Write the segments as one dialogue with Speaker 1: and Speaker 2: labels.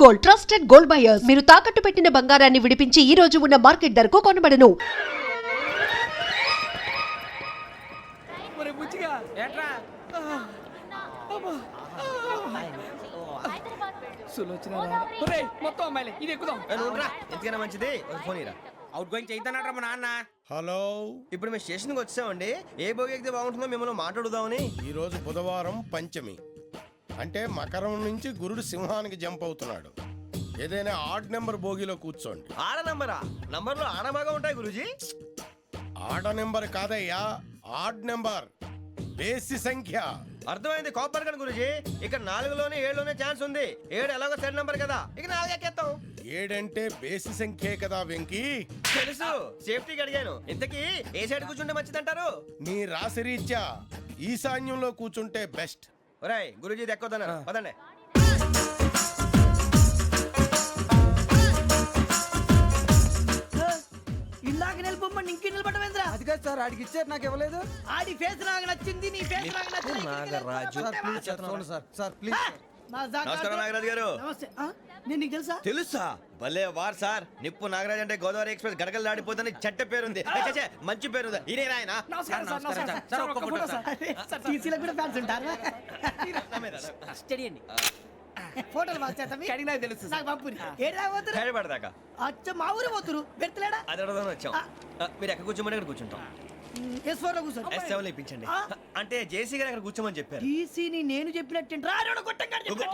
Speaker 1: Gold, trusted gold buyers. మీరు తాకట్టు పెట్టిన బంగారాన్ని విడిపించి ఈ రోజు ఉన్న మార్కెట్ ధరకు కొనబడను.
Speaker 2: మొత్తం అమ్మాయిలే ఇది ఎక్కుదాం.
Speaker 3: ఎందుకైనా మంచిది ఫోన్ ఇరా.
Speaker 2: అవుట్ గోయింగ్ చేద్దానట మా నాన్న.
Speaker 4: హలో,
Speaker 3: ఇప్పుడు మేము స్టేషన్కి వచ్చామండి. ఏ బోగి ఎక్కితే బాగుంటుందో మిమ్మల్ని మాట్లాడుదామని.
Speaker 4: ఈరోజు బుధవారం పంచమి, అంటే మకరం నుంచి గురుడు సింహానికి జంప్ అవుతున్నాడు. ఏదైనా ఆడ్ నెంబర్ బోగిలో కూర్చోండి.
Speaker 3: ఆడ నంబరా? నంబర్లో ఆడ బాగా ఉంటాయి గురూజీ.
Speaker 4: ఆడ నెంబర్ కాదయ్యా, ఆడ్ నెంబర్, బేసి సంఖ్య.
Speaker 3: అర్థమైంది కాపర్ కానీ గురూజీ. ఇక్కడ 4లోనే 7లోనే ఛాన్స్ ఉంది. 7 ఎలాగో సెడ్ నంబర్ కదా, ఇక 4 ఎక్కేస్తాం.
Speaker 4: 7 అంటే బేసి సంఖ్యే కదా వెంకీ.
Speaker 3: తెలుసు, సేఫ్టీకి అడిగాను. ఇంతకీ ఏ సైడ్ కూర్చుంటే మంచిదంటారు?
Speaker 4: నీ రాశి రీత్యా ఈశాన్యంలో కూర్చుంటే బెస్ట్.
Speaker 3: ఒరేయ్ గురూజీ ఇది ఎక్కొద్దన్నారు పదండి.
Speaker 5: ఇలాగ నిలబొమ్మని ఇంకే నిలబడమేంద్రా?
Speaker 2: అది కాదు సార్, ఆడికి ఇచ్చారు నాకు ఇవ్వలేదు.
Speaker 5: ఆడి ఫేస్ నాకు నచ్చింది, నీ ఫేస్ నాకు నచ్చింది.
Speaker 3: నాగరాజు.
Speaker 2: Sir please.
Speaker 3: నమస్కారం నాగరాజు గారు.
Speaker 5: నమస్తే. నేను నీకు తెలుసా?
Speaker 3: తెలుసా? భలే వార్ సార్. నిప్పు నాగరాజ్ అంటే గోదావరి ఎక్స్ప్రెస్ గడగలు దాడిపోతుంది చెట్ట పేరుంది. మంచి పేరుంది. ఇదే ఆయన.
Speaker 5: నమస్కారం సార్. ఒక్క ఫోటో సార్. టీసీలో కూడా ఫ్యాన్స్ ఉంటారు. స్టడీ అండి. ఫోటోలు మార్చేస్తాం.
Speaker 2: కడిగినా తెలుసు
Speaker 5: నాకు పంపుని. ఏడా పోతురు?
Speaker 3: హైదరాబాద్
Speaker 5: అచ్చ మా ఊరు పోతురు. పెడతలేడా?
Speaker 3: అది అడగదామని వచ్చాం. మీరు ఎక్కడ కూర్చోమని అక్కడ కూర్చుంటాం.
Speaker 5: S4 లో కూర్చో.
Speaker 3: S7 ఇప్పించండి. అంటే జేసీ గారు అక్కడ కూర్చోమని చెప్పారు.
Speaker 5: టీసీని నేను చెప్పినట్టు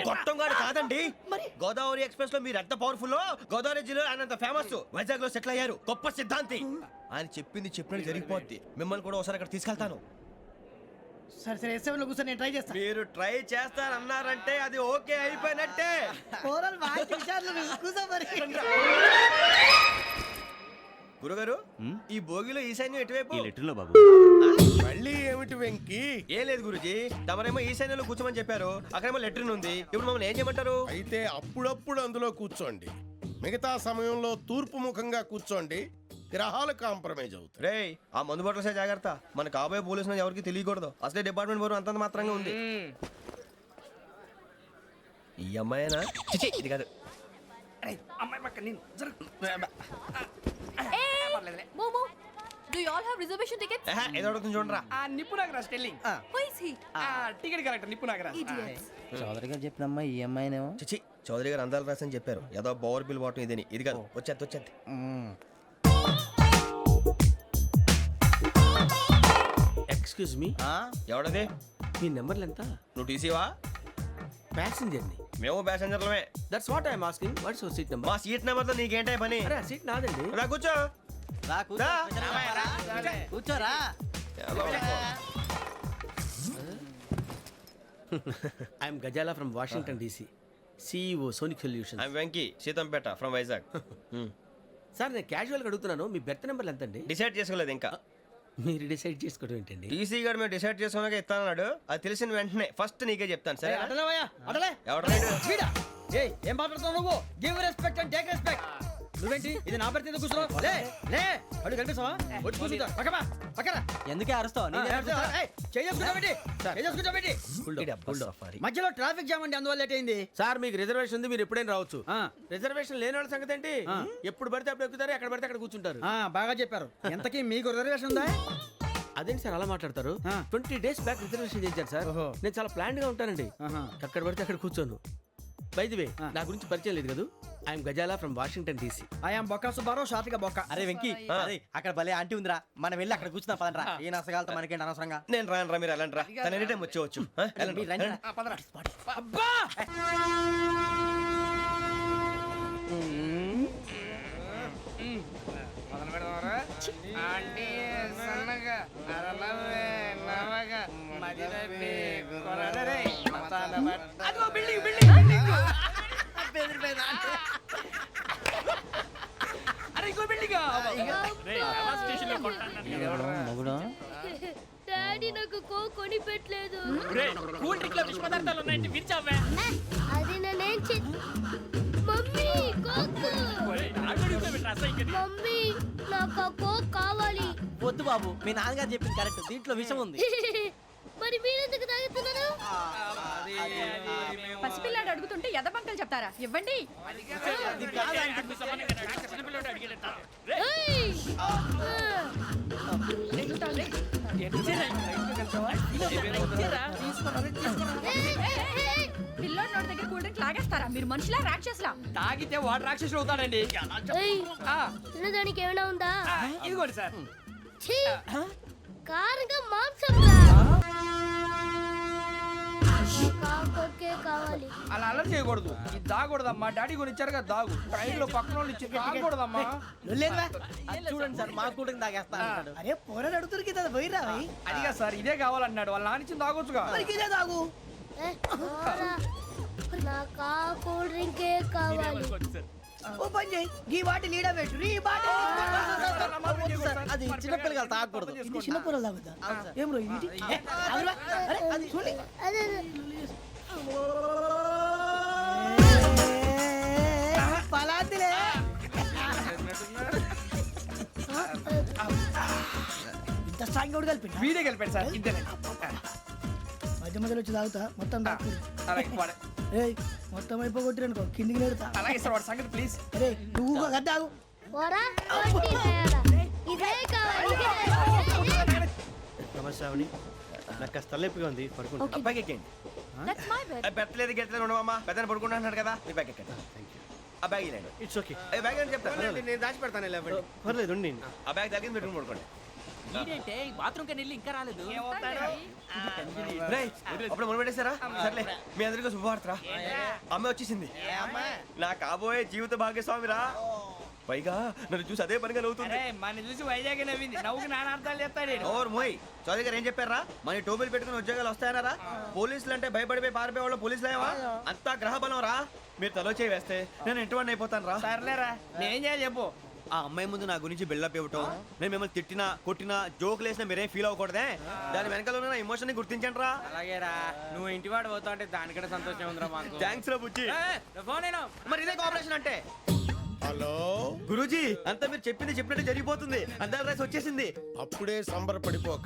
Speaker 3: గొట్టం గారు కాదండి.
Speaker 5: మరి
Speaker 3: గోదావరి ఎక్స్ప్రెస్ లో మీరు ఎంత పవర్ఫుల్, గోదావరి జిల్లా ఆయన ఫేమస్. వైజాగ్ లో సెటిల్ అయ్యారు. గొప్ప సిద్ధాంతి. ఆయన చెప్పింది చెప్పినట్టు జరిగిపోద్ది. మిమ్మల్ని కూడా ఒకసారి అక్కడ తీసుకెళ్తాను.
Speaker 5: సరే S7 లో కూర్చో, నేను ట్రై చేస్తాను.
Speaker 3: మీరు ట్రై చేస్తారన్నారంటే అది ఓకే అయిపోయినట్టే.
Speaker 5: ఓవరాల్ బాగా చూశారు. కూర్చో మరి.
Speaker 3: గురుగారు, ఈ భోగిలో ఈశాన్యం ఎటువైపు?
Speaker 4: మళ్ళీ ఏమిటి వెంకీ?
Speaker 3: ఏం లేదు గురుజీ, తమరేమో ఈశాన్యంలో కూర్చోమని చెప్పారు. అక్కడేమో లెట్రిన్ ఉంది. ఇప్పుడు మమ్మల్ని ఏం చేయమంటారు?
Speaker 4: అయితే అప్పుడప్పుడు అందులో కూర్చోండి. మిగతా సమయంలో తూర్పు ముఖంగా కూర్చోండి. గ్రహాలు కాంప్రమైజ్ అవుతాయి.
Speaker 3: రే, ఆ మందు బట్టలసే జాగ్రత్త. మన కాబోయే పోలీసులు ఎవరికి తెలియకూడదు. అసలే డిపార్ట్మెంట్ బోరు అంతంత మాత్రంగా ఉంది. ఈ అమ్మాయినా? చిచి, ఇది కాదు.
Speaker 2: అమ్మాయి పక్క నేను
Speaker 6: Momo, do you all have reservation tickets?
Speaker 3: ఏదో అడుగుతుంది చూడరా.
Speaker 2: ఆ నిప్పు Nagaraj telling.
Speaker 6: Who is he?
Speaker 2: Ticket correct నిప్పు నాగరాజ్.
Speaker 6: Idiots.
Speaker 7: చౌదరి గారు చెప్పినమ్మా ఈ అమ్మాయినేమో.
Speaker 3: చిచి, చౌదరి గారు అందాలు రాసని చెప్పారు. ఏదో బోర్ బిల్ బాటం ఇదని. ఇది కాదు, వచ్చేది.
Speaker 8: Excuse me,
Speaker 3: ఎవడది?
Speaker 8: మీ నెంబర్లు ఎంత?
Speaker 3: నువ్వు టీసీవా?
Speaker 8: ప్యాసింజర్ ని.
Speaker 3: మేము ప్యాసెంజర్లమే.
Speaker 8: That's what I'm asking. What's your seat number?
Speaker 3: మా సీట్ నెంబర్తో నీకేంటే పని?
Speaker 8: అరే ఆ సీట్ నాదండి.
Speaker 3: రా కూర్చో. రా.
Speaker 7: కూర్చోరా.
Speaker 8: I'm Gazala from Washington DC, CEO Sonic Solutions.
Speaker 3: I'm Venky, Seethampeta from Vizag.
Speaker 8: Sir నేను క్యాజువల్గా అడుగుతున్నాను, మీ బెర్త్ నెంబర్లు ఎంత అండి?
Speaker 3: డిసైడ్ చేసుకోలేదు ఇంకా.
Speaker 8: మీరు డిసైడ్ చేసుకోవడం ఏంటండి?
Speaker 3: టీసీ గారు మేము డిసైడ్ చేసుకున్నాక ఇస్తానన్నాడు. అది తెలిసిన వెంటనే ఫస్ట్ నీకే చెప్తాను. సరే?
Speaker 5: అడలే ఏం మాట్లాడుతున్నావు నువ్వు? Give respect and take respect. నువ్వేంటి ఇది నా పరిస్థితి కూర్చున్నావు? లే లే, అడుగు కనిపిస్తావా? వచ్చి కూర్చుంటా. పక్కన
Speaker 7: ఎందుకే అరుస్తావు?
Speaker 5: మధ్యలో ట్రాఫిక్ జామ్ అండి, అందువల్ల లేట్ అయింది.
Speaker 8: సార్ మీకు రిజర్వేషన్ ఉంది, మీరు ఎప్పుడైనా రావచ్చు. రిజర్వేషన్ లేని వాళ్ళ సంగతి ఏంటి? ఎప్పుడు పడితే అప్పుడు ఎక్కుతారు, ఎక్కడ పడితే అక్కడ కూర్చుంటారు.
Speaker 5: బాగా చెప్పారు. ఎంతకీ మీకు రిజర్వేషన్ ఉందా?
Speaker 8: అదేంటి సార్ అలా మాట్లాడతారు? 20 days బ్యాక్ రిజర్వేషన్ చేశారు సార్. నేను చాలా ప్లాన్డ్ గా ఉంటానండి. అక్కడ పడితే అక్కడ కూర్చోను. బై ది వే, నా గురించి పరిచయం లేదు కదా. I'm Gazala from Washington DC.
Speaker 5: I'm Bokka Subbarao, షాతిక బొక్క.
Speaker 7: అరే వెంకీ, అక్కడ భలే ఆంటీ ఉందిరా, మనం వెళ్ళి అక్కడ కూర్చున్నా పదనరా. ఏ నసగాలతో మనకేంటి అనవసరంగా.
Speaker 3: నేను రాను రా, మీరు వెళ్ళండి రా. తన ఎనీ టైం వచ్చేవచ్చు.
Speaker 5: అబ్బా
Speaker 6: డాడీ నాకు కోక్ కొని పెట్టలేదు.
Speaker 2: కూల్ డ్రింక్ లో విష పదార్థాలు ఉన్నాయంటే విరిచావే.
Speaker 6: అది నేనేం మమ్మీ కోక్. మమ్మీ నాకు కోక్ కావాలి.
Speaker 7: వద్దు బాబు, మీ నాన్నగారు చెప్పింది కరెక్ట్. దీంట్లో విషయం ఉంది.
Speaker 6: మరి మీరెందుకు తాగుతున్నారు? పసిపిల్లాడు అడుగుతుంటే ఎదబంకలు చెప్తారా? ఇవ్వండి. ఏయ్! పిల్లోడి నోటి దగ్గర కూల్ డ్రింక్ లాగేస్తారా? మీరు మనుషులా రాక్షసులా?
Speaker 2: తాగితే వాడు రాక్షసుడు అవుతాడండి.
Speaker 6: తినడానికి ఏమైనా ఉందా?
Speaker 2: ఇదిగోండి సార్.
Speaker 6: ఛీ! కారంగా మాంసం రా. కాకొక్కే కావాలి.
Speaker 2: అలా అలర్ చేయకూడదు. ఇది దాగకూడదమ్మా. డాడీ కొని ఇచ్చారు కదా దాగు. ట్రైన్ లో పక్కన వాళ్ళు ఇచ్చి దాగకూడదమ్మా.
Speaker 7: చూడండి సార్ మా కూడా తాగేస్తా అంటాడు.
Speaker 5: అరే పోరాడు అడుగుతారు కదా పోయిరా
Speaker 2: అదిగా సార్ ఇదే కావాలన్నాడు. వాళ్ళ నానిచ్చింది తాగొచ్చుగా.
Speaker 5: ఇదే తాగు.
Speaker 6: ఏ, పోరా. నాకు ఆ కూల్ డ్రింకే కావాలి.
Speaker 5: ఓ పని చేయి ఈ బాటి లీడ పెట్టు ఈ బాటి
Speaker 7: అది చిన్నపిల్లలు తాగకూడదు.
Speaker 5: ఇది చిన్న పొరలు తాగుతా ఏం రో ఇది ఏ, ఆగురా. అరే, అది చూడండి
Speaker 6: అదే
Speaker 5: పలాతిలే ఇంత స్ట్రాంగ్ కూడా కలిపి
Speaker 2: వీడే గెలిపాడు సార్. ఇద్దరే.
Speaker 5: మధ్య మధ్యలో వచ్చి తాగుతా మొత్తం తాగు
Speaker 2: అలాగే వాడు-
Speaker 5: ఏయ్ మొత్తం అయిపోగొట్టిరనుకో కిందికి నేడుతా
Speaker 2: అలాగే సార్ వాడు సంగతి ప్లీజ్.
Speaker 5: అరే నువ్వు కదా తాగు
Speaker 6: పోరా. వడ్డీ తయారా. ఇదే కావాలి. ఇదే.
Speaker 7: నమస్తే ఆవిడ నాకు కాస్త తలెప్పిగా ఉంది పడుకుంటా.
Speaker 3: బ్యాగ్ ఎక్కండి.
Speaker 6: That's my bed.
Speaker 3: పెట్టలేదు గెట్టలేదు ఉండవమ్మా. పెద్దని పడుకుంటున్నాడు కదా మీ బ్యాగ్ ఎక్కండి. ఆ బ్యాగ్ ఇలాండి.
Speaker 7: ఇట్స్ ఓకే
Speaker 3: బ్యాగ్ అని చెప్తాను.
Speaker 8: నేను దాచి పెడతాను.
Speaker 7: పర్లేదు ఉండి.
Speaker 3: ఆ బ్యాగ్ తగ్గింది పెట్టుకుని పడుకోండి.
Speaker 2: బాత్రూమ్ కి వెళ్ళి ఇంకా రాలేదు.
Speaker 3: రేయ్, అప్పుడు మొదలు పెట్టేశారా? సర్లే మీ అందరికీ శుభవార్తరా. అమ్మ వచ్చేసింది. నా కాబోయే జీవిత భాగ్యస్వామిరా. పైగా నన్ను చూసి అదే పనిగా నవ్వుతుంది.
Speaker 2: మన చూసి వైజాగ్ నవ్వింది. నవ్వుకి నాన్న అర్థాలు చెప్తాడు.
Speaker 3: ఓర్ మోయ్ చౌదరి గారు ఏం చెప్పారా? మన టోబీలు పెట్టుకుని ఉద్యోగాలు వస్తాయనరా? పోలీసులు అంటే భయపడిపోయి పారిపోయే వాళ్ళు పోలీసులేవా? అంతా గ్రహ బలం రా. మీరు తలో చేయి వేస్తే నేను ఇంటివాడిని అయిపోతాను రా.
Speaker 2: సర్లేరా నేనేం చేయాలి చెప్పు.
Speaker 3: ఆ అమ్మాయి ముందు నా గురించి బిల్డప్ ఇవ్వటం, నేను మిమ్మల్ని తిట్టినా కొట్టినా జోకులు వేసినా మీరేం ఫీల్ అవ్వకూడదే. దాని వెనకాల ఉన్న ఎమోషన్ ని గుర్తించండి రా.
Speaker 2: అలాగేరా నువ్వు ఇంటివాడు పోతా అంటే దానికంటే సంతోషం ఉందిరా మాకు.
Speaker 3: థ్యాంక్స్ రా బుజ్జి.
Speaker 2: ఫోన్ అయినా
Speaker 3: మరి ఇదే కోఆపరేషన్ అంటే.
Speaker 4: హలో
Speaker 3: గురూజీ అంతా మీరు చెప్పింది చెప్పినట్టు జరిగిపోతుంది. అందరి రైస్ వచ్చేసింది.
Speaker 4: అప్పుడే సంబరపడిపోక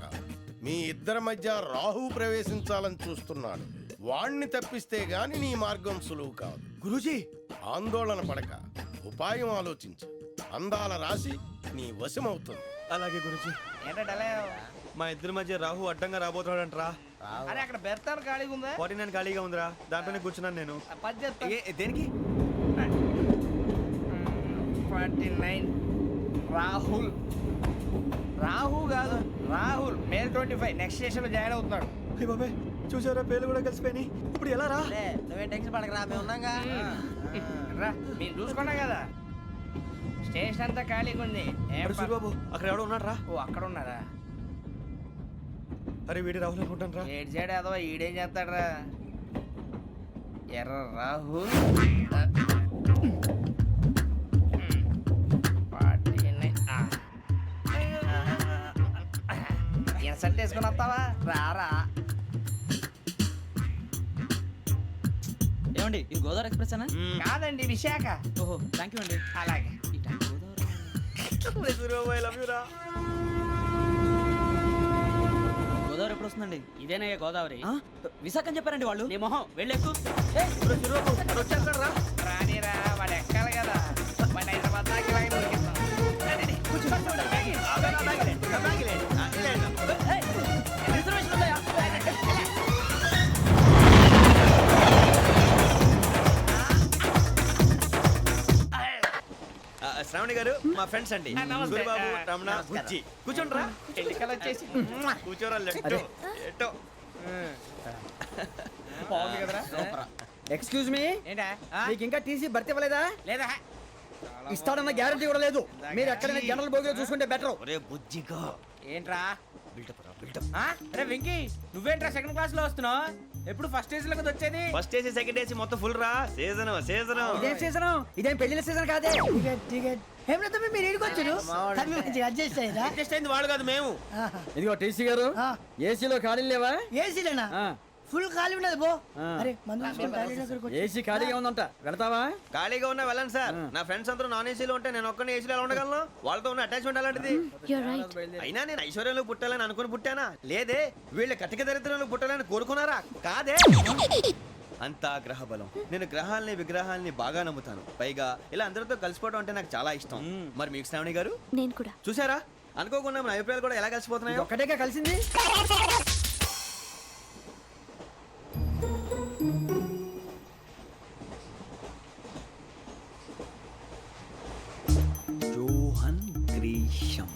Speaker 4: మీ ఇద్దరి మధ్య రాహు ప్రవేశించాలని చూస్తున్నాడు. వాణ్ణి తప్పిస్తే గాని నీ మార్గం సులువు కాదు.
Speaker 3: గురూజీ
Speaker 4: ఆందోళన పడక ఉపాయం ఆలోచించు. అందాల రాశి నీ వశమవుతుంది.
Speaker 3: అలాగే గురూజీ.
Speaker 2: ఏంటంటే
Speaker 3: మా ఇద్దరి మధ్య రాహు అడ్డంగా రాబోతున్నాడంటరా.
Speaker 2: అరే అక్కడ బెర్తాను ఖాళీగా ఉందా?
Speaker 3: 49 ఖాళీగా ఉందిరా. దాంట్లోనే కూర్చున్నాను నేను.
Speaker 2: పది చెప్తా.
Speaker 3: దేనికి?
Speaker 2: 49 రాహుల్. రాహు కాదు రాహుల్. మే 25 నెక్స్ట్ స్టేషన్ లో జాయిన్ అవుతున్నాడు.
Speaker 3: అయ్య బాబాయ్ చూసారా పేర్లు కూడా కలిసిపోయినాయి. ఇప్పుడు ఎలా రా?
Speaker 7: నువ్వేం టెన్షన్ పడకరా మేము ఉన్నాగా.
Speaker 2: రా మీరు చూసుకున్నా కదా స్టేషన్ అంతా ఖాళీగా ఉంది. ఏం
Speaker 3: అరే సూరిబాబు అక్కడ ఎవడో ఉన్నాడు రా.
Speaker 2: ఓ అక్కడ ఉన్నారా?
Speaker 3: అరే వీడి రాహుల్ అనుకుంటాను రా.
Speaker 2: ఏడు సైడ్ ఏదో ఈడేం చేస్తాడరా? ఎర్ర రాహుల్. ఇన్సల్ట్ వేసుకుని వస్తావా? రారా.
Speaker 5: ఏమండి ఇది గోదావరి ఎక్స్ప్రెస్ అనా?
Speaker 2: కాదండి విశాఖ.
Speaker 5: ఓహో థ్యాంక్ యూ అండి.
Speaker 2: అలాగే
Speaker 3: సూరిబాబు ఐ లవ్ యు రా.
Speaker 5: గోదావరి ఎప్పుడు వస్తుందండి?
Speaker 2: ఇదేనయ్య గోదావరి.
Speaker 5: విశాఖ అని చెప్పారండి వాళ్ళు.
Speaker 2: నీ మొహం వెళ్ళెక్కు.
Speaker 3: సూరిబాబు అక్కడ వచ్చేస్తాడు రా.
Speaker 2: రానిరా వాడు ఎక్కాలి కదా. వాడిని హైదరాబాద్ దాకా ఇలాగే దొరికిస్తాం.
Speaker 3: శ్రావణి గారు మా ఫ్రెండ్స్ అండి.
Speaker 2: నమస్తే.
Speaker 3: సూరిబాబు రమణ బుజ్జి. కూర్చోండి రా.
Speaker 2: ఎన్నికలు వచ్చేసి
Speaker 3: కూర్చోరా. లెట్టో ఎట్టో.
Speaker 2: బాగుంది కదరా?
Speaker 5: ఎక్స్క్యూజ్ మీ
Speaker 2: ఏంటా?
Speaker 5: మీకు ఇంకా టీసీ భర్తీ ఇవ్వలేదా?
Speaker 2: లేదా
Speaker 5: ఇస్తాడన్న గ్యారంటీ కూడా లేదు. మీరు ఎక్కడైనా జనరల్ బోగిలో చూసుకుంటే బెటర్.
Speaker 3: ఒరే బుజ్జిగా
Speaker 2: ఏంట్రా?
Speaker 3: బిల్డప్ రా బిల్డప్.
Speaker 2: అరే వెంకీ నువ్వేంట్రా సెకండ్ క్లాస్ లో వస్తున్నావు? ఎప్పుడు ఫస్ట్ ఏజ్ లో వచ్చేది?
Speaker 3: ఫస్ట్ ఏసీ సెకండ్ ఏసీ మొత్తం ఫుల్ రా. Season season.
Speaker 5: ఇదేం సీజన్? ఇదేం పెళ్లిన సీజన్ కాదే. టికెట్ టికెట్ ఏమిటో మీరు ఇడికొచ్చారు. అడ్జస్ట్ అయ్యారా?
Speaker 3: అడ్జస్ట్ అయింది వాళ్ళు కాదు మేము.
Speaker 5: ఇదిగో టీసీ గారు ఏసీలో ఖాళీ లేవా? ఏసీలేనా?
Speaker 7: ఫుల్ ఖాళీ ఉన్నది బో అరే
Speaker 5: ఏసీ ఖాళీగా ఉందంట వెళతావా?
Speaker 3: ఖాళీగా ఉన్నా వెళ్ళండి సార్. నా ఫ్రెండ్స్ అందరూ నాన్ ఏసీలో ఉంటే నేను ఒక్కనే ఏసీలో ఎలా ఉండగలను? వాళ్ళతో ఉన్న అటాచ్మెంట్ అలాంటిది.
Speaker 6: You're right.
Speaker 3: అయినా నేను ఐశ్వర్యంలో పుట్టాలని అనుకుని పుట్టానా? లేదే. వీళ్ళ కటిక దరిద్రంలో పుట్టాలని కోరుకున్నారా? కాదే. అంతా గ్రహ బలం. నేను గ్రహాలని విగ్రహాలని బాగా నమ్ముతాను. పైగా ఇలా అందరితో కలిసిపోవడం అంటే నాకు చాలా ఇష్టం. మరి మీకు శ్రావణి గారు
Speaker 6: నేను కూడా.
Speaker 3: చూసారా? అనుకోకుండా మన అభిప్రాయాలు కూడా ఎలా కలిసిపోతున్నాయో.
Speaker 5: ఒక్కటేగా కలిసింది.
Speaker 3: Johan Grisham.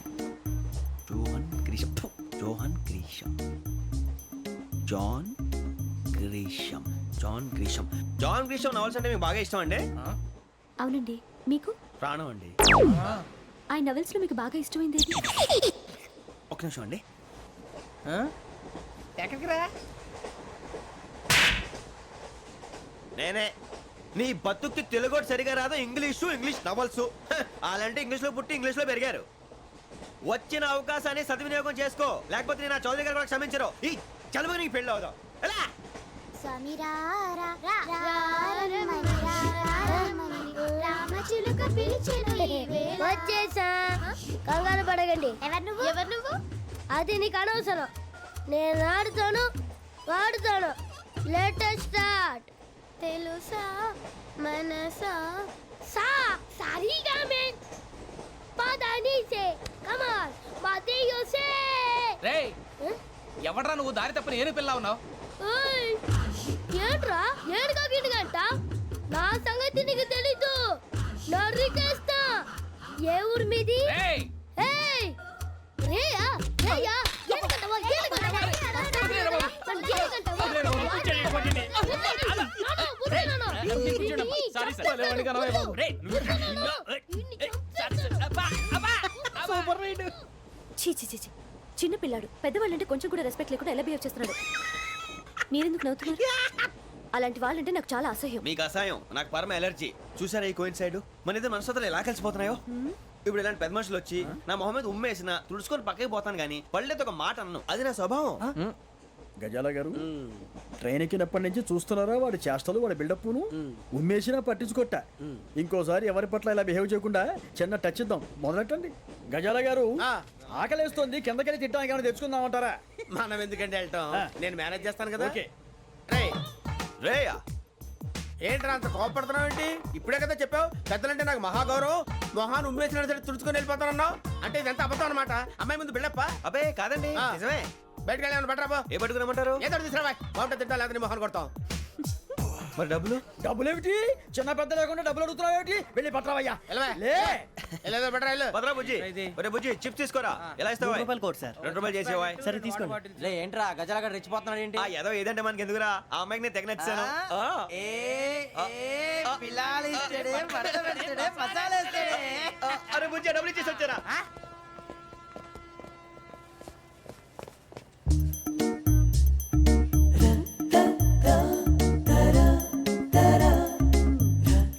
Speaker 3: Johan Grisham. ఫు, Johan Grisham. John Grisham. John Grisham. John Grisham novels అంటే మీకు బాగా ఇష్టం అండి?
Speaker 6: అవునండి. మీకు?
Speaker 3: ప్రాణం అండి.
Speaker 6: ఆ నవెల్స్ లో మీకు బాగా ఇష్టమైంది ఏది?
Speaker 3: ఒక నిమిషం అండి.
Speaker 2: ఎక్కడికి రా?
Speaker 3: నేనే. నీ బతుక్కి తెలుగు సరిగా రాదు, ఇంగ్లీష్ నవల్స్. అలాంటి ఇంగ్లీష్లో పుట్టి ఇంగ్లీష్లో పెరిగారు. వచ్చిన అవకాశాన్ని సద్వినియోగం చేసుకో, లేకపోతే నేను నా చౌదరి గారు కూడా క్షమించరు. ఈ చదువు నీకు పెళ్ళి అవుదాం. ఎలా?
Speaker 9: వచ్చేసా, కంగారు పడకండి. ఎవరు నువ్వు? అది నీకు అనవసరం. నేను ఆడుతాను, వాడుతాను. Latest start. తెలుసా మనసా సా సారీగా మే పదని సే కమాన్ బాతియో సే.
Speaker 2: రేయ్, ఎవడ్రా నువ్వు దారి తప్పని ఏను పిల్ల ఉన్నావు?
Speaker 9: ఓయ్ ఏంట్రా ఏడుగా గిడుగంట? నా సంగతి నీకు తెలీదు. నరికేస్తా. ఏ ఊరు మీది?
Speaker 2: రేయ్,
Speaker 9: ఏయ్ రేయా రేయా ఏడుగంటవా ఏడుగంటవా
Speaker 2: సారీ సార్. రేయ్, సూపర్ రైడ్.
Speaker 6: చీ చీ చీ చీ. చిన్న పిల్లాడు పెద్దవాళ్ళంటే కొంచెం కూడా రెస్పెక్ట్ లేకుండా ఎలా బిహేవ్ చేస్తున్నాడు. మీరెందుకు నవ్వుతున్నారు? అలాంటి వాళ్ళంటే నాకు చాలా అసహ్యం.
Speaker 3: మీకు అసహాయం, నాకు పరమ ఎలర్జీ. చూసారా ఈ కోయిన్ సైడ్? మన ఇద్దరు మనసుతో ఎలా కలిసిపోతున్నాయో. ఇప్పుడు ఇలాంటి పెద్ద మనుషులు వచ్చి నా మొహం మీద ఉమ్మేసిన తుడుచుకొని పక్కకి పోతాను కానీ పళ్ళేతో ఒక మాట అన్ను. అది నా స్వభావం.
Speaker 5: గజాల గారు ట్రైన్ ఎక్కినప్పటి నుంచి చూస్తున్నారా వాడి చేష్టలు, వాడి బిల్డప్ను. ఉమ్మేసినా పట్టించుకోట. ఇంకోసారి ఎవరి పట్ల ఇలా బిహేవ్ చేయకుండా చిన్న టచ్ ఇద్దాం. మొదలెట్టండి. గజాల గారు ఆకలేస్తోంది, కిందకెళ్ళి తిట్టడానికి ఏమైనా తెచ్చుకుందామంటారా?
Speaker 2: మనం ఎందుకంటే వెళ్తాం, నేను మేనేజ్ చేస్తాను కదా.
Speaker 5: ఓకే.
Speaker 2: రేయ్,
Speaker 3: రేయా,
Speaker 2: ఏంట్రా అంత కోపడుతున్నావు ఏంటి? ఇప్పుడే కదా చెప్పావు పెద్దలంటే నాకు మహాగౌరవం, మొహాన్ని ఉమ్మేసిన సరే తుడుచుకొని వెళ్ళిపోతానన్నావు. అంటే ఇదంతా అబద్ధం అనమాట. అమ్మాయి ముందు బిల్డప్ప.
Speaker 3: అబ్బే కాదండి,
Speaker 2: ఆ.
Speaker 3: నిజమే.
Speaker 2: బయటకు వెళ్ళాను బట్రాబో.
Speaker 3: ఏ పట్టుకురమ్మంటారు?
Speaker 2: ఏదో తీసుకురా బాగుంటుంది తింటా, లేదా నీ మొహాన్ని కొడతాం.
Speaker 3: మరి డబ్బులు?
Speaker 5: డబ్బులేమిటి? చిన్న పెద్ద లేకుండా డబ్బులు అడుగుతున్నావు ఏమిటి? వెళ్ళి పట్టరావయ్యా.
Speaker 2: వెళ్ళవా?
Speaker 5: లే.
Speaker 2: వెళ్ళేదో బట్రా వెళ్ళు.
Speaker 3: భద్రా బుజ్జి, ఒరే బుజ్జి చిప్స్ తీసుకోరా. ఎలా ఇస్తావా?
Speaker 7: రూపాయలు కోట్ సార్.
Speaker 3: 2 రూపాయలు చేసేవా?
Speaker 7: సరే తీసుకోండి. లే ఏంట్రా గజాల గారు రెచ్చిపోతున్నాడు ఏంటి?
Speaker 3: ఆ ఏదో ఏదంటే మనకి ఎందుకురా? ఆ అమ్మాయికి నేను తెగ నచ్చాను. అరే బుజ్జి, డబ్బులు ఇచ్చేసి వచ్చారా?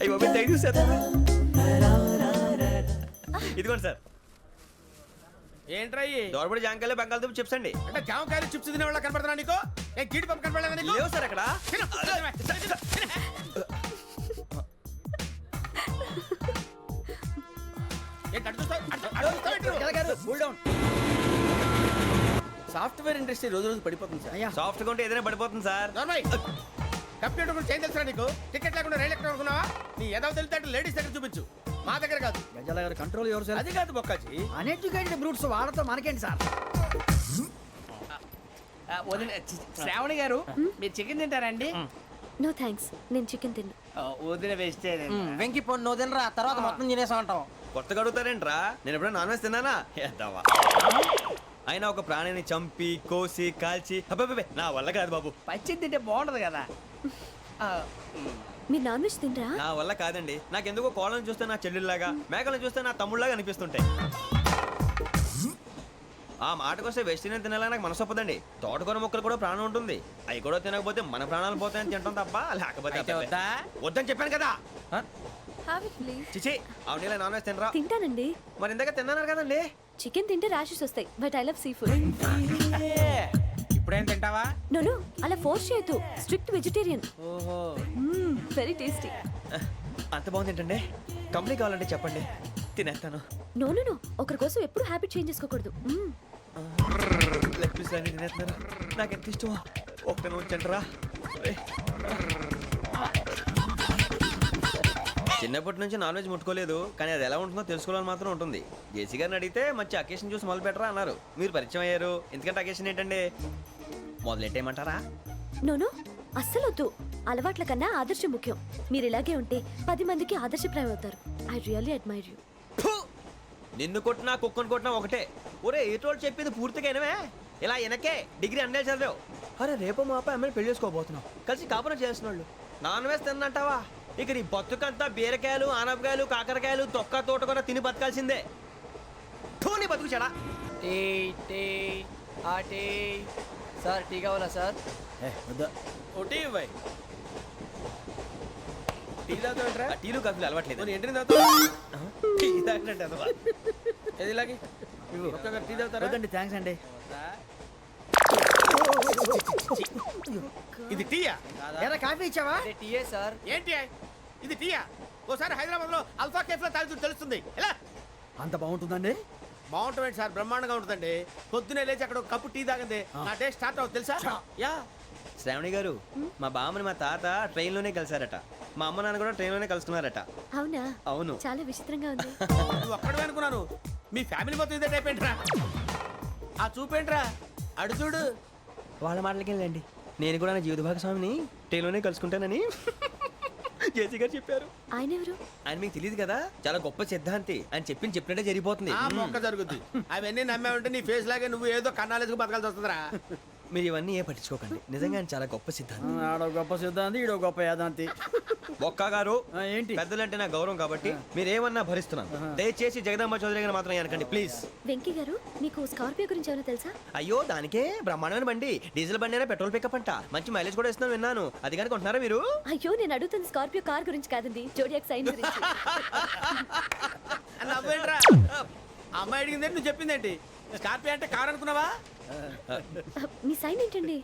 Speaker 3: అయ్యో తెగ చూసేస్తా. ఇదిగోండి సార్.
Speaker 2: ఏంట్రా ఇయి?
Speaker 3: దోరబడి జాంకాయలు బంగాళదుంప చిప్స్ అండి.
Speaker 2: అంటే జామకాయలు చిప్స్ తినే వాళ్ళ కనపడుతున్నా నీకు? ఏ గీడి పంప కనపడలేదా నీకు?
Speaker 3: లేవు సార్ అక్కడ.
Speaker 2: తిను, తిను, తిను. ఏంటి అటు చూస్తావు? అటు చూస్తావు ఏంటి నువ్వు?
Speaker 5: గజాల గారు కూల్ డౌన్.
Speaker 2: సాఫ్ట్వేర్ ఇండస్ట్రీ రోజు రోజు పడిపోతుంది సార్.
Speaker 5: అయ్యా
Speaker 3: సాఫ్ట్ గా ఉంటే ఏదైనా పడిపోతుంది సార్.
Speaker 2: నార్మల్ కంప్యూటర్ గురించి ఏం తెలుసా నీకు? టికెట్ లేకుండా రైలు ఎక్కడ అనుకున్నావా? నీ ఏదో తెలితే లేడీస్ దగ్గర చూపించు, మా దగ్గర కాదు.
Speaker 5: గజాల గారు కంట్రోల్ ఎవరు సార్?
Speaker 2: అది కాదు బొక్కాజీ.
Speaker 5: అన్ఎడ్యుకేటెడ్ బ్రూట్స్ వాడతాం మనకేంటి సార్?
Speaker 2: శ్రావణి గారు మీరు చికెన్ తింటారండి?
Speaker 6: నో థ్యాంక్స్, నేను చికెన్ తిన్నా.
Speaker 2: వదిన వేస్తే
Speaker 7: వెంకి పొన్ను నువ్వు తినరా, తర్వాత మొత్తం తినేసా ఉంటాం.
Speaker 3: కొత్తగా అడుగుతారేంట్రా? నేను ఎప్పుడైనా నాన్ వెజ్ తిన్నానా? ఎద్దావా. అయినా ఒక ప్రాణిని చంపి కోసి కాల్చి అబ్బబ్బే నా వల్ల కాదు బాబు.
Speaker 2: పచ్చి తింటే బాగుంటది కదా.
Speaker 6: మీరు నాన్ వెజ్ తినరా?
Speaker 3: నా వల్ల కాదండి. నాకెందుకో కోళ్ళని చూస్తే నా చెల్లెళ్ళలాగా, మేకలను చూస్తే నా తమ్ముళ్ళలాగా అనిపిస్తుంటాయి. ఆ మాటకొస్తే వెస్టిరియన్ తినాలని నాకు మనసు ఒప్పదండి. తోటకూర మొక్కలు కూడా ప్రాణం ఉంటుంది. అవి కూడా తినకపోతే మన ప్రాణాలు పోతాయని తింటాం తప్ప లేకపోతే అబ్బబ్బే. వద్దని చెప్పాను కదా. చిచి, అవునీ నాన్ వెజ్ తినరా?
Speaker 6: తింటానండి.
Speaker 3: మరి ఇందాక తిన్నాను కదండి.
Speaker 6: చికెన్ తింటే ర్యాషెస్ వస్తాయి, but I love seafood.
Speaker 2: ఇప్పుడేం తింటావా?
Speaker 6: నోను అలా ఫోర్స్ చేయొద్దు. Strict vegetarian.
Speaker 2: ఓహో.
Speaker 6: Very tasty.
Speaker 3: అంత బాగుంది ఏంటండి? కంపెనీ కావాలంటే చెప్పండి, తినేస్తాను.
Speaker 6: నో నో నో, ఒకరి కోసం ఎప్పుడు హ్యాబిట్ చేంజ్ చేసుకోకూడదు.
Speaker 3: లెగ్ పీస్ అన్ని తినేస్తున్నారు. నాకు ఎంత ఇష్టమో. ఒక్క ఉంచండిరా. చిన్నప్పటి నుంచి నాన్ వెజ్ ముట్టుకోలేదు, కానీ అది ఎలా ఉంటుందో తెలుసుకోవాలని మాత్రం ఉంటుంది. జేసీ గారిని అడిగితే మంచి అకేషన్ చూసి మొదలు పెట్టరా అన్నారు. మీరు పరిచయం అయ్యారు, ఎందుకంటే అకేషన్ ఏంటండి? మొదలెట్టేయమంటారా?
Speaker 6: నోను అస్సలు వద్దు. అలవాట్ల కన్నా ఆదర్శం ముఖ్యం. మీరు ఇలాగే ఉంటే 10 మందికి ఆదర్శప్రాయం అవుతారు. I really admire you.
Speaker 3: నిన్ను కొట్టినా కుక్కను కొట్టినా ఒకటే. ఒరే ఏటోళ్ళు చెప్పింది పూర్తిగా వినవే. ఇలా వెనకే డిగ్రీ అన్నే చదివావు. అరే రేపు మా అబ్బాయి అమ్మని పెళ్లి చేసుకోబోతున్నావు, కలిసి కాపురం చేసిన వాళ్ళు నాన్ వెజ్ తిన్నంటావా? ఇక నీ బతుకంతా బీరకాయలు, ఆనపకాయలు, కాకరకాయలు, తొక్క తోట కూడా తిని బతకాల్సిందే. నీ బతుకు చెడా.
Speaker 7: టీ టీ ఆ టీ సార్, టీ కావాలా సార్?
Speaker 2: ఒకటి ఇవ్వై. టీ తాగుతాంట్రా?
Speaker 3: టీలు కాఫీలు అలవాట్లేదు.
Speaker 2: ఏంటి తాగుతావు?
Speaker 3: టీ తాగినట్టు అదవా.
Speaker 2: ఏది ఇలాగే ఒక్కొక్కరు టీ తాగుతారా?
Speaker 5: థ్యాంక్స్ అండి.
Speaker 2: ఇది టీయా?
Speaker 7: ఎరా కాఫీ ఇచ్చావా? టీయే సార్.
Speaker 2: ఏంటి ఇది టీయా? ఓసారి హైదరాబాద్ లో అల్ఫా కేఫ్ లో తాగుతూ తెలుస్తుంది. ఎలా
Speaker 5: అంత బాగుంటుందండి?
Speaker 2: బాగుంటుంది సార్, బ్రహ్మాండంగా ఉంటుందండి. పొద్దునే లేచి అక్కడ ఒక కప్పు టీ తాగింది నా డే స్టార్ట్ అవుతుంది తెలుసా? యా.
Speaker 3: శ్రావణి గారు, మా బామ్మని మా తాత ట్రైన్ లోనే కలిసారట. మా అమ్మ నాన్న కూడా ట్రైన్ లోనే కలుసుకున్నారట.
Speaker 6: అవునా?
Speaker 3: అవును.
Speaker 6: చాలా విచిత్రంగా ఉంది.
Speaker 2: నువ్వు ఒక్కడే అనుకున్నాను, మీ ఫ్యామిలీ మొత్తం ఇదే టైప్ ఏంట్రా? ఆ చూపేంట్రా, అడు చూడు.
Speaker 3: వాళ్ళ మాటలకి వెళ్ళండి. నేను కూడా నా జీవిత భాగస్వామిని ట్రైన్ లోనే కలుసుకుంటానని జేసీ గారు చెప్పారు.
Speaker 6: ఆయన ఎవరు?
Speaker 3: ఆయన మీకు తెలియదు కదా, చాలా గొప్ప సిద్ధాంతి. ఆయన చెప్పినట్టే జరిగిపోతుంది.
Speaker 2: ఆ మొక్క జరుగుద్ది. అవన్నీ నమ్మావంటే నీ ఫేస్ లాగే నువ్వు ఏదో కన్నాలేసుకు బతకాల్సి వస్తుందిరా.
Speaker 3: మీరు ఇవన్నీ ఏ పట్టించుకోకండి. నిజంగా ఆయన చాలా గొప్ప సిద్ధాంతి.
Speaker 5: ఆడో గొప్ప సిద్ధాంతి, ఈడో గొప్ప యాదాంతి.
Speaker 3: ఒక్క గారు,
Speaker 5: ఏంటి?
Speaker 3: పెద్దలంటే నా గౌరవం కాబట్టి మీరేమన్నా భరిస్తున్నాను. దయచేసి జగదాంబ చౌదరి గారు మాత్రం అనకండి ప్లీజ్.
Speaker 6: వెంకీ గారు, మీకు స్కార్పియో గురించి ఏమైనా తెలుసా?
Speaker 3: అయ్యో దానికే బ్రహ్మాండమైన బండి. డీజిల్ బండి అయినా పెట్రోల్ పికప్ అంట. మంచి మైలేజ్ కూడా ఇస్తున్నాను విన్నాను. అది కానీ కొంటున్నారా మీరు?
Speaker 6: అయ్యో, నేను అడుగుతుంది స్కార్పియో కార్ గురించి కాదండి, జోడియాక్ సైన్ గురించి.
Speaker 2: నవ్వేంట్రా? అమ్మాయి అడిగింది నువ్వు చెప్పిందేంటి? స్కార్పియో అంటే కారు అనుకున్నావా?
Speaker 6: మీ సైన్ ఏంటండి?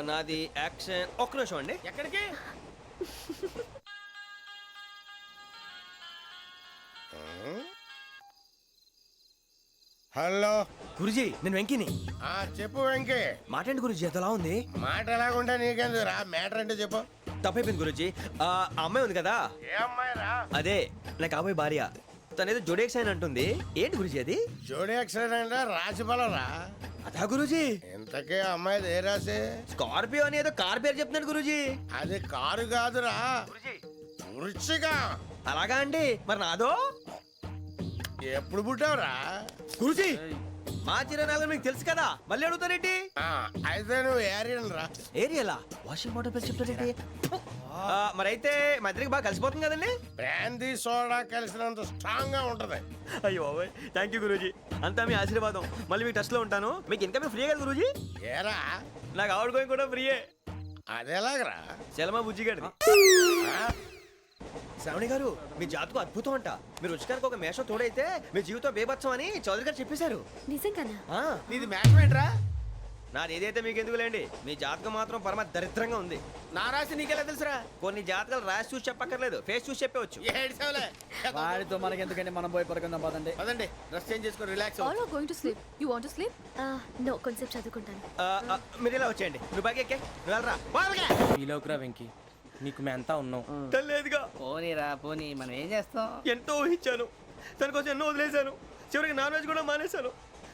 Speaker 3: నాది యాక్షన్. ఒక్క నిమిషం అండి.
Speaker 2: ఎక్కడికి?
Speaker 4: హలో
Speaker 3: గురుజీ, నేను వెంకిని.
Speaker 4: చెప్పు వెంకీ.
Speaker 3: మాటండి గురుజీ, ఎంతలా ఉంది?
Speaker 4: మాట ఎలాగుంటా నీకెందుకు రా, మ్యాటర్ అంటే చెప్పు.
Speaker 3: తప్పైపోయింది గురుజీ. ఆ అమ్మాయి ఉంది కదా,
Speaker 4: ఏ అమ్మాయి రా?
Speaker 3: అదే నా కాబోయే భార్య. తనేదో జోడేక్స్ అని అంటుంది. ఏంటి గురుజీ అది?
Speaker 4: జోడి యాక్సిడెంట్ రాసి రా.
Speaker 3: అదా గురుజీ?
Speaker 4: ఇంతకే అమ్మాయిది ఏ రాసి?
Speaker 3: స్కార్పియో అని ఏదో కార్ పేరు చెప్తున్నాడు గురుజీ.
Speaker 4: అది కారు కాదురా, వృచ్చిక.
Speaker 3: అలాగా అండి, మరి నాదో?
Speaker 4: ఎప్పుడు పుట్టావురా?
Speaker 3: గురుజీ, మా చిరనాలు మీకు తెలుసు కదా, మళ్ళీ అడుగుతారేంటి?
Speaker 4: అయితే నువ్వు ఏరియన్ రా.
Speaker 3: ఏరియాలా? వాషింగ్ వాటర్ పేరు చెప్తారేంటి? మరైతే మా ఇద్దరికి బాగా కలిసిపోతుంది కదండి.
Speaker 4: బ్రాందీ సోడా కలిసినంత స్ట్రాంగ్ గా ఉంటది.
Speaker 3: అయ్యో థ్యాంక్ యూ గురూజీ, అంతా మీ ఆశీర్వాదం. మళ్ళీ మీకు టచ్ లో ఉంటాను. మీకు ఇంకా ఫ్రీ కదా గురూజీ?
Speaker 4: ఏరా,
Speaker 3: నాకు ఆవిడ గోయింగ్ కూడా ఫ్రీయే.
Speaker 4: అదేలాగరా?
Speaker 3: చలమా బుజ్జి గారిది. శ్రావణి గారు, మీ జాతకు అద్భుతం అంట. మీరు రుచికారికి ఒక మేషం తోడైతే మీ జీవితం బేబత్సం అని చౌదరి గారు చెప్పేశారు.
Speaker 6: నిజంగానా?
Speaker 2: నీది మ్యాచ్ ఏంట్రా?
Speaker 3: నాది ఏదైతే మీకు ఎందుకు లేండి, మీ జాతకం మాత్రం పరమ దరిద్రంగా ఉంది.
Speaker 2: నా రాసి నీకెలా తెలుసురా?
Speaker 3: కొన్ని జాతకాలు రాసి చూసి చెప్పక్కర్లేదు, ఫేస్ చూసి చెప్పవచ్చు.
Speaker 2: ఏడ్చావులే.
Speaker 5: వాడితో మనకి ఎందుకంటే మనం పోయి పడుకుందాం పదండి.
Speaker 2: పదండి, డ్రెస్ చేంజ్ చేసుకొని relax.
Speaker 6: All are going to sleep. You want to sleep? No, కొంచెం చదువుకుంటాను.
Speaker 3: మీరు ఇలా వచ్చేయండి. నువ్వు బాగా ఎక్కే, నువ్వు వెళ్ళరా.
Speaker 7: ఈలోకురా వెంకీ, నీకు మేమంతా ఉన్నాం.
Speaker 3: తెలియదుగా.
Speaker 7: పోనీరా పోనీ, మనం ఏం చేస్తాం?
Speaker 3: ఎంతో ఊహించాను, తన కోసం ఎన్నో వదిలేశాను. చివరికి నాన్ వెజ్ కూడా మానేశాను.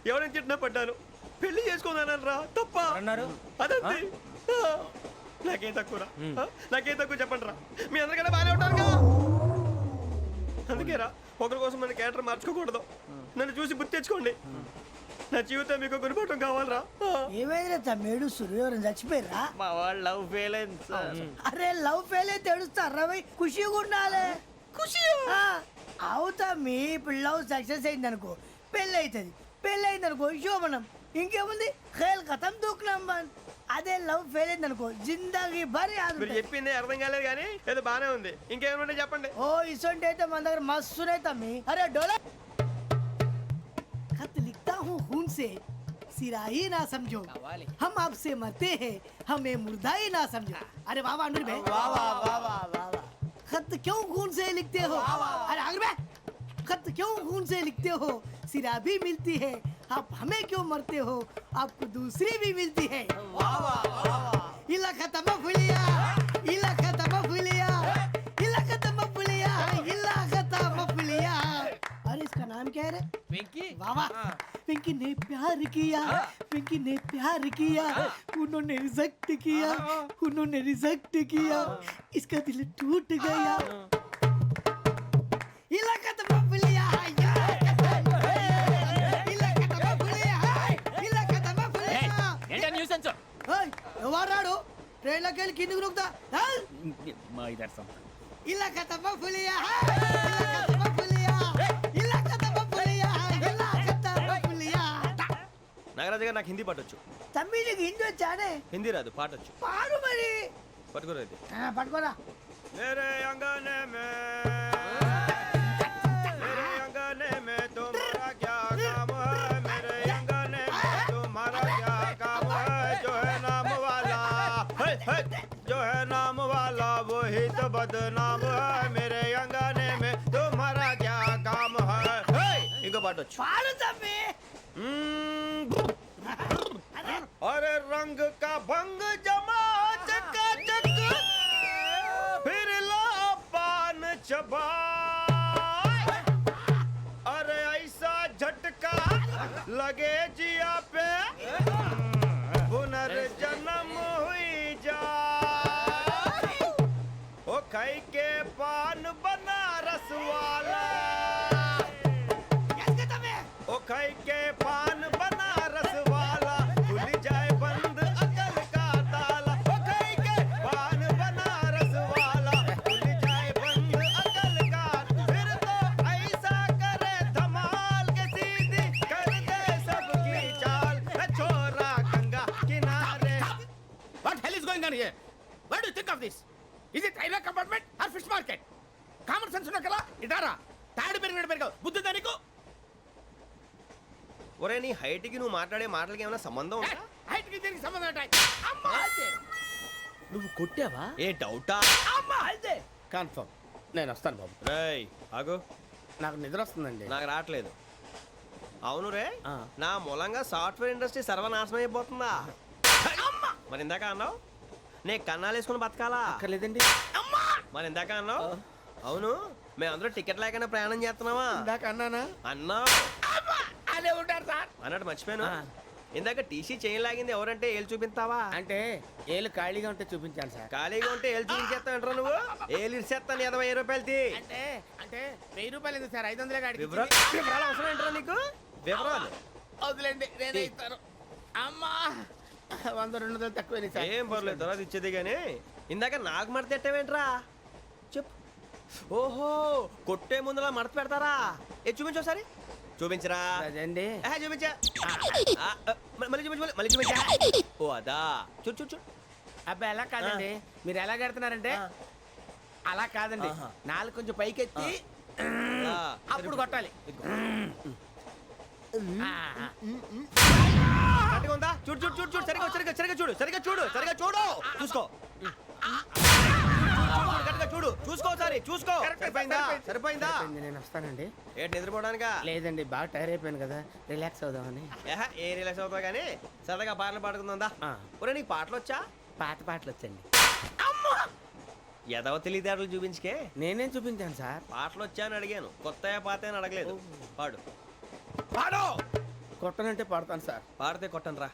Speaker 3: ఎవరైనా తిట్టినా పడ్డాను. పెళ్లి చేసుకున్నాను రా, తప్ప
Speaker 7: అన్నారు.
Speaker 3: అదంతే. నాకేం తక్కువ, నాకేం తక్కువ చెప్పండి రా. మీ అందరికన్నా బాగానే ఉంటారుగా. అందుకే రా, ఒకరి కోసం మన క్యారెక్టర్ మార్చుకోకూడదు. నన్ను చూసి గుర్తు తెచ్చుకోండి. నా జీవితం మీకు గురిపటం కావాలరా.
Speaker 10: ఏమైనా తమ్మేడు సూర్యవరం చచ్చిపోయిరా?
Speaker 7: మా వాళ్ళు లవ్ ఫెయిల్ అయింది సార్.
Speaker 10: అరే లవ్ ఫెయిల్ అయితే ఏడుస్తారా? ఖుషిగా ఉండాలి. ఖుషి అవుతా. మీ ఇప్పుడు లవ్ సక్సెస్ అయింది అనుకో, పెళ్ళి అవుతుంది. పెళ్ళి అయింది అనుకో శోభనం. ఇంకేముంది, ఖేల్ కథం దూకునాం బాన్. అదే లవ్ ఫెయిల్ అయింది అనుకో, జిందాగీ భారీ.
Speaker 3: మీరు చెప్పింది అర్థం కాలేదు కానీ ఏదో బానే ఉంది. ఇంకేమైనా చెప్పండి.
Speaker 10: ఓ ఇసొంటి అయితే మన దగ్గర మస్తునే తమ్మి. అరే డోలా खत लिखता हूँ खून से, सिरा ही ना समझो, हम आपसे मरते हैं, हमें मुर्दा ही ना समझो। अरे वाह वाह अनुर भाई, वाह वाह वाह वाह वाह। खत क्यों खून से लिखते हो? अरे अनुर भाई, खत क्यों खून से लिखते हो? सिरा भी मिलती है, आप हमें क्यों मरते हो? आपको दूसरी भी मिलती है। वाह वाह वाह। इला खत्म फुलिया, इला खत्म फुलिया, इला खत्म फुलिया, इला खत्म फुलिया। अरे इसका नाम क्या है रे?
Speaker 8: వెంకీ
Speaker 10: वाह वाह। पिंकी ने प्यार किया, पिंकी ने प्यार किया, उन्होंने रिजेक्ट किया, उन्होंने रिजेक्ट किया, इसका दिल टूट गया। इलाका तो बबलिया, इलाका तो बबलिया, इलाका तो बबलिया।
Speaker 8: ఏంటా న్యూసెన్స్
Speaker 10: ఓయ్, ఎవరాడు ట్రైన్లోకి వెళ్ళి కిందికి నొక్కుతా?
Speaker 8: మా ఇదర్సం
Speaker 10: ఇలాకా तो बबलिया, इलाका तो बबलिया, इलाका तो बबलिया, इलाका तो बबलिया।
Speaker 3: నాగరాజు గారు నాకు హిందీ పాటొచ్చు.
Speaker 10: తమ్మి నీకు హిందీ వచ్చానే?
Speaker 3: హిందీ రాదు, పాటొచ్చు.
Speaker 10: పాడు మరి.
Speaker 3: పట్టుకోరు అయితే.
Speaker 10: పట్టుకోరా.
Speaker 3: मेरे अंगने में मेरे अंगने में तुम्हारा क्या काम है? मेरे अंगने में तुम्हारा क्या काम है? जो है नाम वाला जो है नाम वाला वही तो बदनाम है. मेरे अंगने में तुम्हारा क्या काम है? इनको बाटो
Speaker 10: పాడు తమ్మి.
Speaker 3: अरे रंग का भंग जमा चकाचक फिर ला पान चबा. अरे ऐसा झटका लगे जिया पे पुनर्जन्म हुई जा. ओ खाई के पान बनारस वाला, ओ खाई के पान बनारस वाला खुल जाए बंद अकल का ताला. ओ खाई के पान बनारस वाला खुल जाए बंद अकल का. फिर तो ऐसा करे धमाल के सीधी कर दे सबकी चाल. छोरा गंगा किनारे.
Speaker 2: What hell is going on here? What do you think of this? Is it railway compartment or fish market? Common sense ఉన్న కదా ఇటారా. తాడు పెరిగావు బుద్ధి దానికి.
Speaker 3: ఒరే నీ హైట్ కి నువ్వు మాట్లాడే మాటలకి ఏమైనా సంబంధం ఉందా?
Speaker 2: హైట్ కి దీనికి సంబంధం ఉంటాయి. అమ్మా అయితే
Speaker 8: నువ్వు కొట్టావా?
Speaker 3: ఏ డౌటా?
Speaker 2: అమ్మా అయితే కన్ఫర్మ్. నేను వస్తాను బాబు.
Speaker 3: రేయ్ ఆగు,
Speaker 2: నాకు నిద్ర వస్తుందండి.
Speaker 3: నాకు రావట్లేదు. అవును రే, నా మూలంగా సాఫ్ట్వేర్ ఇండస్ట్రీ సర్వనాశనం అయిపోతుందా? మరి ఇందాక అన్నావు నే కన్నాలు వేసుకుని బతకాలా?
Speaker 8: అక్కర్లేదండి.
Speaker 3: మరి ఇందాక అన్నావు అవును మేమందరూ టికెట్ లేకుండా ప్రయాణం చేస్తున్నావా?
Speaker 2: ఇందాక అన్నానా?
Speaker 3: అన్నావు.
Speaker 2: అదే ఉంటారు సార్.
Speaker 3: అన్నట్టు మర్చిపోయాను. ఇందాక టీసీ చేయి లాగింది ఎవరంటే ఏళ్ళు చూపిస్తావా?
Speaker 2: అంటే ఏళ్ళు ఖాళీగా ఉంటే చూపించాలి సార్.
Speaker 3: ఖాళీగా ఉంటే ఏళ్ళు చూపించేస్తానంటారా నువ్వు? ఏళ్ళు ఇచ్చేస్తాను 20 రూపాయలది.
Speaker 2: అంటే అంటే 1000 రూపాయలు ఎందుకు సార్? 500 గాడికి
Speaker 3: వివరాలు అవసరం ఏంటరా నీకు? వివరాలు
Speaker 2: వదిలేండి, నేనే ఇస్తాను. అమ్మా 100 200 తక్కువ సార్.
Speaker 3: ఏం పర్లేదు, తర్వాత ఇచ్చేది కానీ ఇందాక నాకు మడత ఎట్టవేంట్రా చెప్పు. ఓహో, కొట్టే ముందులా మడత పెడతారా? ఏ చూపించు ఒకసారి. చూపించరా?
Speaker 2: అదండి.
Speaker 3: చూపించా. మళ్ళీ చూపించు, మళ్ళీ చూపించా. ఓ అదా, చూడు చూడు చూడు.
Speaker 2: అబ్బాయి ఎలా కాదండి, మీరు ఎలా కడుతున్నారంటే అలా కాదండి. నాలుగు కొంచెం పైకెత్తి అప్పుడు కొట్టాలి.
Speaker 3: కరెక్ట్గా ఉందా? చూడు చూడు చూడు చూడు, సరిగా సరిగా సరిగా చూడు, సరిగా చూడు, సరిగా చూడు, చూసుకో. కరెక్ట్గా చూడు, చూసుకో ఒకసారి, చూసుకో. సరిపోయిందా? సరిపోయిందా?
Speaker 2: నేను వస్తానండి.
Speaker 3: ఏంటి నిద్రపోవడానికా?
Speaker 2: లేదండి, బాగా టైర్ అయిపోయాను కదా, రిలాక్స్ అవుదామని.
Speaker 3: ఏ రిలాక్స్ అవుతావు కానీ సరదాగా పాటలు పాడుకుందా? ఒరే నీకు పాటలు వచ్చా?
Speaker 2: పాత పాటలు వచ్చండి.
Speaker 3: ఎదవ తెలివితేటలు చూపించుకే.
Speaker 2: నేనేం చూపించాను సార్?
Speaker 3: పాటలు వచ్చా అని అడిగాను, కొత్త పాత అని అడగలేదు. పాడు
Speaker 2: పాడు. కొట్టనంటే పాడతాను సార్.
Speaker 3: పాడితే కొట్టను రా.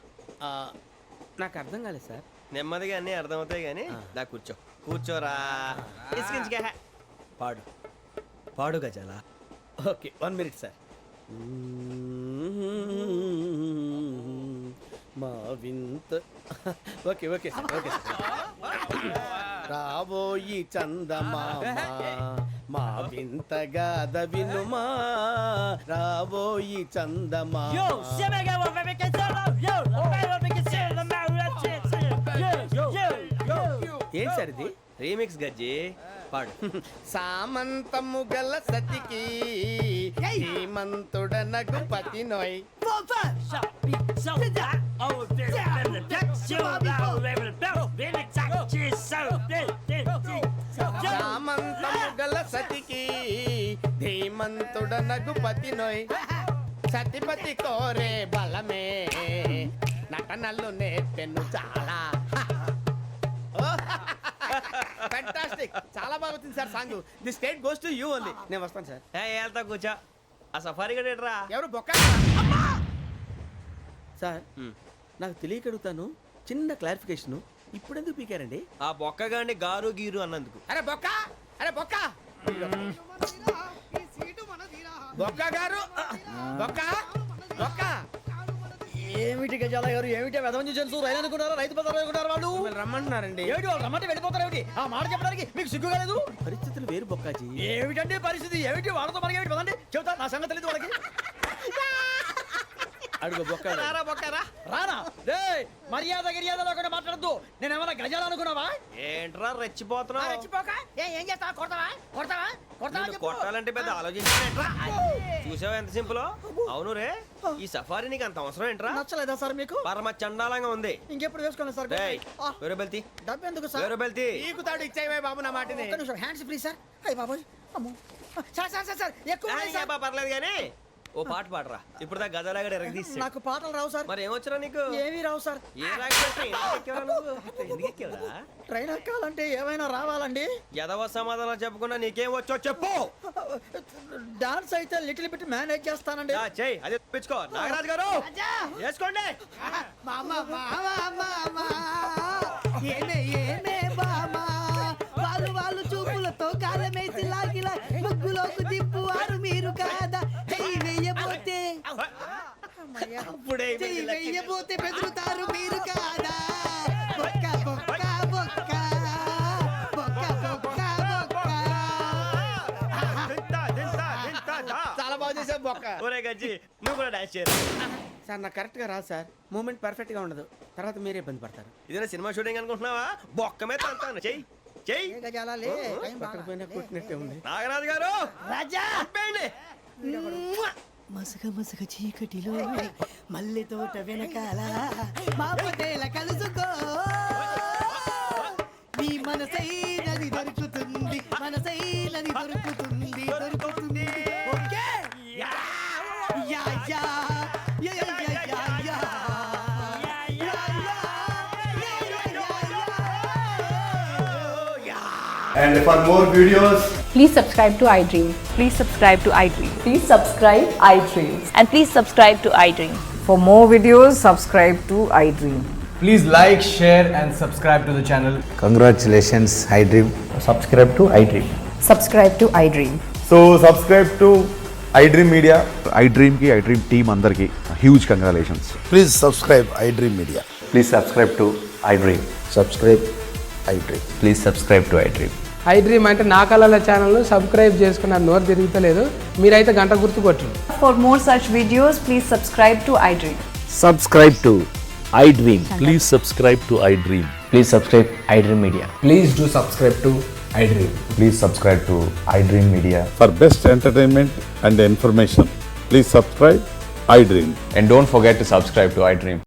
Speaker 2: నాకు అర్థం కాలేదు సార్.
Speaker 3: నెమ్మదిగా అన్నీ అర్థమవుతాయి కానీ దా కూర్చో. కూర్చోరా. ఇసుకించుకే. పాడు పాడు గజాల.
Speaker 2: Okay, 1 minute sir. మా వింత. Okay okay sir, okay sir. రాబోయి చందమామ మా వింతగా దవినుమా. రాబోయి చందమామ. ఏంటి సార్ ఇది?
Speaker 3: రీమిక్స్ గజ్జి. పాడు.
Speaker 2: సామంతము గల సతికి ధీమంతుడనగు పతి నోయ్. సామంతము గల సతికి ధీమంతుడనగు పతి నోయ్. సతిపతి కోరే బలమే నటనలు నేర్పెను చాలా. ఫ్యాంటాస్టిక్, చాలా బాగా వచ్చింది sir song. The state goes to you only. నేను వస్తాను సార్.
Speaker 3: వెళ్తా కూర్చో. ఆ సఫారీ గడేట్రా.
Speaker 2: ఎవరు బొక్క?
Speaker 8: సార్ నాకు తెలియక అడుగుతాను, చిన్న క్లారిఫికేషన్. ఇప్పుడు ఎందుకు పీకారండి?
Speaker 3: ఆ బొక్కగాడిని గారు గీరు అన్నందుకు.
Speaker 2: అరే బొక్క, అరే బొక్క, బొక్క గారు, బొక్క బొక్క.
Speaker 5: ఏమిటి గజాల గారు, ఏమిటి వెదవని చూసాను రైలు అనుకున్నారా, రైతు బజార్ అనుకున్నారు వాళ్ళు?
Speaker 2: మిమ్మల్ని రమ్మంటున్నారండి.
Speaker 5: ఏమిటి వాళ్ళు రమ్మంటే వెళ్ళిపోతారు ఏమిటి? ఆ మాట చెప్పడానికి మీకు సిగ్గు కాలేదు?
Speaker 8: పరిస్థితులు వేరు బొక్కాజీ.
Speaker 5: ఏమిటంటే పరిస్థితి, ఏమిటి వాళ్ళతో మనకి ఏమిటి పదండి చెబుతా, నా సంగతి తెలియదు వాళ్ళకి.
Speaker 8: అడుగు బొక్క.
Speaker 3: రారా బొక్కరా.
Speaker 5: రానా రే, మర్యాద గిర్యాద లేకుండా మాట్లాడద్దు. నేను ఏమైనా గజాలు అనుకున్నావా?
Speaker 3: ఏంట్రా రెచ్చిపోతున్నావు?
Speaker 5: రెచ్చిపోక ఏం చేస్తావా? కొడతావా కొడతావా కొడతావా
Speaker 3: నిన్ను
Speaker 5: చెప్పు.
Speaker 3: కొట్టాలంటే పెద్ద ఆలోచించానేంట్రా. చూసావా ఎంత సింపుల్. అవును రే, ఈ సఫారీ నీకు అంత అవసరం ఏంట్రా?
Speaker 5: నచ్చలేదా సార్ మీకు?
Speaker 3: పరమ చండాలంగా ఉంది.
Speaker 5: ఇంకెప్పుడు వేసుకోండి సార్.
Speaker 3: డేయ్, వేరే బెల్తి,
Speaker 5: డబ్బు ఎందుకు సార్?
Speaker 3: వేరే బెల్తి.
Speaker 2: ఈకుతాడు ఇచ్చేవే బాబు నా మాటని.
Speaker 5: ఒక్క నిమిషం హ్యాండ్స్ ఫ్రీ సార్. అయ్యి బాబోయ్, అమ్మో సార్ సార్ సార్ సార్ ఎక్కువ ఉన్నాయి సార్.
Speaker 3: పర్లేదు కానీ ఓ పాట పాడరా. ఇప్పుడు దా గదలాగడ ఎరగదీసి.
Speaker 5: నాకు పాటలు రావు సార్.
Speaker 3: మరి ఏమొచ్చరా నీకు?
Speaker 5: ఏమీ రావు సార్.
Speaker 3: ఏ ఎందుకు ఎక్కావురా?
Speaker 5: ట్రైన్ ఎక్కాలంటే ఏమైనా రావాలండి.
Speaker 3: ఎదవ సమాధానం చెప్పకుండా నీకేం వచ్చో చెప్పు.
Speaker 5: డాన్స్ అయితే లిటిల్ బిట్ మేనేజ్ చేస్తానండి.
Speaker 3: చెయ్యి, అదే తెప్పించుకో. నాగరాజు గారు వేసుకోండి.
Speaker 10: ఏమే ఏమే బామా, వాళ్ళు వాళ్ళు చూపులతో కాలమేసి లాగిలా ముగ్గులోకి తిప్పువారు మీరు కాదా? చెయ్యి వెయ్యబోతే చెయ్యి వెయ్యబోతే బెదురుతారు మీరు కాదా? బొక్క బొక్క బొక్క బొక్క బొక్క బొక్క.
Speaker 2: చాలా బాగా చేసావు బొక్క.
Speaker 3: ఒరే గజ్జి, నువ్వు కూడా డాన్స్ చేయరు.
Speaker 2: సార్ నాకు కరెక్ట్ గా రాదు సార్. మూమెంట్ పర్ఫెక్ట్ గా ఉండదు, తర్వాత మీరే ఇబ్బంది పడతారు.
Speaker 3: ఇదేనా సినిమా షూటింగ్ అనుకుంటున్నావా? బొక్క మీద అంటాను. చెయ్యి చెయ్యి.
Speaker 5: ఏ గజాలాలే, టైం
Speaker 2: పక్కన
Speaker 5: బాగా.
Speaker 2: పోయినా కొట్టినట్టే ఉంది.
Speaker 3: నాగరాజు గారు
Speaker 10: రాజా
Speaker 3: ఆపేయండి.
Speaker 10: మసగ మసగ చీకటిలో మల్లె తోట వెనకాల మా పటేల కలుసుకో. నీ మనసైనది దొరుకుతుంది, మనసైనది దొరుకుతుంది, దొరుకుతుంది. Okay yeah yeah yeah yeah yeah yeah yeah.
Speaker 11: And for more videos,
Speaker 12: please subscribe to iDream. Please subscribe to iDream. Please subscribe iDream. And please subscribe to iDream. For more videos, subscribe to iDream.
Speaker 11: please like, share and subscribe to the channel.
Speaker 13: Congratulations, iDream.
Speaker 11: Subscribe to iDream.
Speaker 12: Subscribe to iDream.
Speaker 11: So subscribe to iDream Media.
Speaker 13: iDream ki iDream team andarki huge congratulations.
Speaker 4: Please subscribe iDream Media.
Speaker 13: Please subscribe to iDream.
Speaker 4: Subscribe iDream.
Speaker 13: Please subscribe to iDream.
Speaker 12: iDream అంటే నా కళల channel subscribe చేసుకున్న నోరు తిరుగుతలేదు. మీరైతే గంట గుర్తు కొట్టండి. For more such videos, please subscribe to iDream.
Speaker 13: Subscribe to iDream.
Speaker 11: Please subscribe to iDream.
Speaker 13: Please subscribe iDream Media.
Speaker 11: Please do subscribe to iDream.
Speaker 13: Please subscribe to iDream Media.
Speaker 11: For best entertainment and information, please subscribe iDream.
Speaker 13: And don't forget to subscribe to iDream.